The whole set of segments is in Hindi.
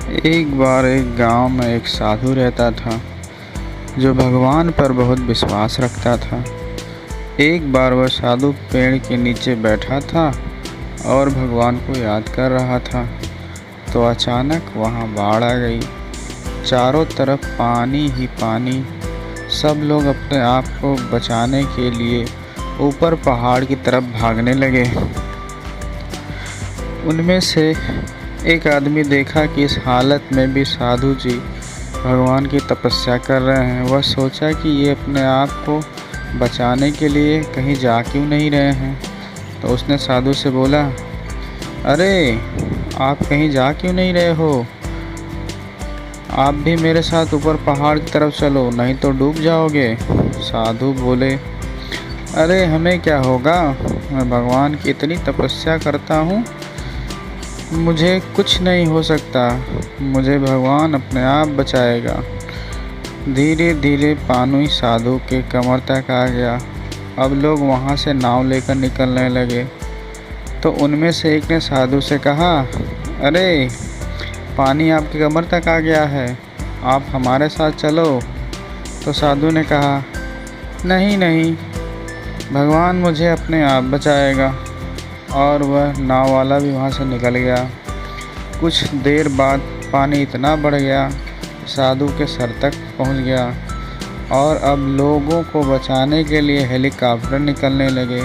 एक बार एक गांव में एक साधु रहता था जो भगवान पर बहुत विश्वास रखता था। एक बार वह साधु पेड़ के नीचे बैठा था और भगवान को याद कर रहा था, तो अचानक वहाँ बाढ़ आ गई। चारों तरफ पानी ही पानी। सब लोग अपने आप को बचाने के लिए ऊपर पहाड़ की तरफ भागने लगे। उनमें से एक आदमी देखा कि इस हालत में भी साधु जी भगवान की तपस्या कर रहे हैं। वह सोचा कि ये अपने आप को बचाने के लिए कहीं जा क्यों नहीं रहे हैं। तो उसने साधु से बोला, अरे आप कहीं जा क्यों नहीं रहे हो? आप भी मेरे साथ ऊपर पहाड़ की तरफ चलो, नहीं तो डूब जाओगे। साधु बोले, अरे हमें क्या होगा, मैं भगवान की इतनी तपस्या करता हूँ, मुझे कुछ नहीं हो सकता, मुझे भगवान अपने आप बचाएगा। धीरे धीरे पानी साधु के कमर तक आ गया। अब लोग वहाँ से नाव लेकर निकलने लगे। तो उनमें से एक ने साधु से कहा, अरे पानी आपकी कमर तक आ गया है, आप हमारे साथ चलो। तो साधु ने कहा, नहीं नहीं, भगवान मुझे अपने आप बचाएगा। और वह नाव वाला भी वहाँ से निकल गया। कुछ देर बाद पानी इतना बढ़ गया, साधु के सर तक पहुँच गया और अब लोगों को बचाने के लिए हेलीकॉप्टर निकलने लगे।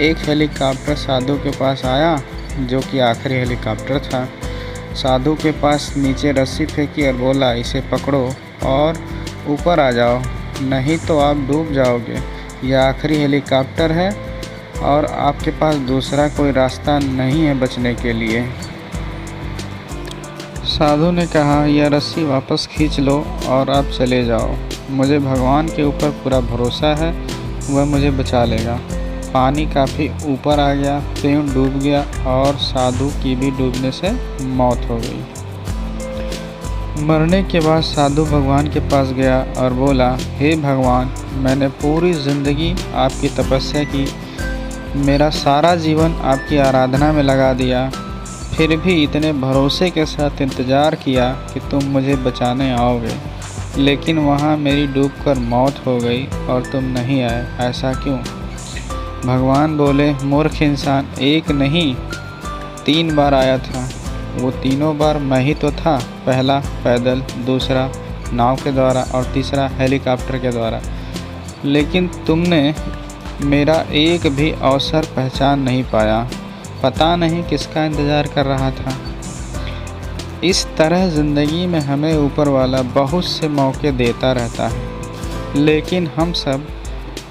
एक हेलीकॉप्टर साधु के पास आया, जो कि आखिरी हेलीकॉप्टर था। साधु के पास नीचे रस्सी फेंकी और बोला, इसे पकड़ो और ऊपर आ जाओ, नहीं तो आप डूब जाओगे। यह आखिरी हेलीकॉप्टर है और आपके पास दूसरा कोई रास्ता नहीं है बचने के लिए। साधु ने कहा, यह रस्सी वापस खींच लो और आप चले जाओ। मुझे भगवान के ऊपर पूरा भरोसा है, वह मुझे बचा लेगा। पानी काफ़ी ऊपर आ गया, पेड़ डूब गया और साधु की भी डूबने से मौत हो गई। मरने के बाद साधु भगवान के पास गया और बोला, हे भगवान, मैंने पूरी ज़िंदगी आपकी तपस्या की, मेरा सारा जीवन आपकी आराधना में लगा दिया, फिर भी इतने भरोसे के साथ इंतज़ार किया कि तुम मुझे बचाने आओगे, लेकिन वहाँ मेरी डूबकर मौत हो गई और तुम नहीं आए, ऐसा क्यों? भगवान बोले, मूर्ख इंसान, एक नहीं 3 बार आया था। वो तीनों बार मैं ही तो था, पहला पैदल, दूसरा नाव के द्वारा और तीसरा हेलीकॉप्टर के द्वारा, लेकिन तुमने मेरा एक भी अवसर पहचान नहीं पाया। पता नहीं किसका इंतज़ार कर रहा था। इस तरह ज़िंदगी में हमें ऊपर वाला बहुत से मौके देता रहता है, लेकिन हम सब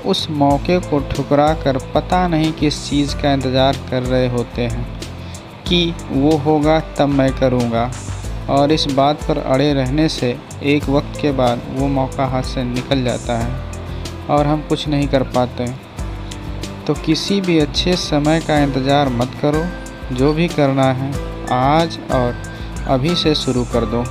उस मौके को ठुकरा कर पता नहीं किस चीज़ का इंतज़ार कर रहे होते हैं कि वो होगा तब मैं करूँगा, और इस बात पर अड़े रहने से एक वक्त के बाद वो मौका हाथ से निकल जाता है और हम कुछ नहीं कर पाते। तो किसी भी अच्छे समय का इंतज़ार मत करो, जो भी करना है आज और अभी से शुरू कर दो।